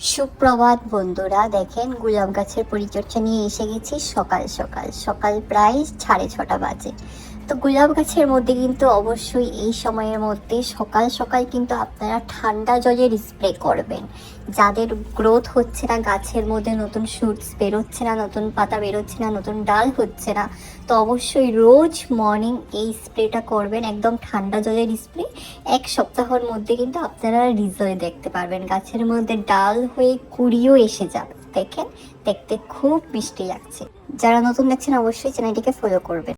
সুপ্রভাত বন্ধুরা, দেখেন গোলাপ গাছের পরিচর্যা নিয়ে এসে গেছি সকাল সকাল সকাল প্রায় 6:30 বাজে। তো গোলাপ গাছের মধ্যে কিন্তু অবশ্যই এই সময়ের মধ্যে সকাল সকাল কিন্তু আপনারা ঠান্ডা জলের স্প্রে করবেন। যাদের গ্রোথ হচ্ছে না, গাছের মধ্যে নতুন শুটস বেরোচ্ছে না, নতুন পাতা বেরোচ্ছে না, নতুন ডাল হচ্ছে না, তো অবশ্যই রোজ মর্নিং এই স্প্রেটা করবেন, একদম ঠান্ডা জলের স্প্রে। 1 সপ্তাহের মধ্যে কিন্তু আপনারা রিজাল্ট দেখতে পারবেন, গাছের মধ্যে ডাল হয়ে কুড়িও এসে যাবে। দেখেন, দেখতে খুব মিষ্টি লাগছে। যারা নতুন দেখছেন অবশ্যই চ্যানেলটিকে ফলো করবেন।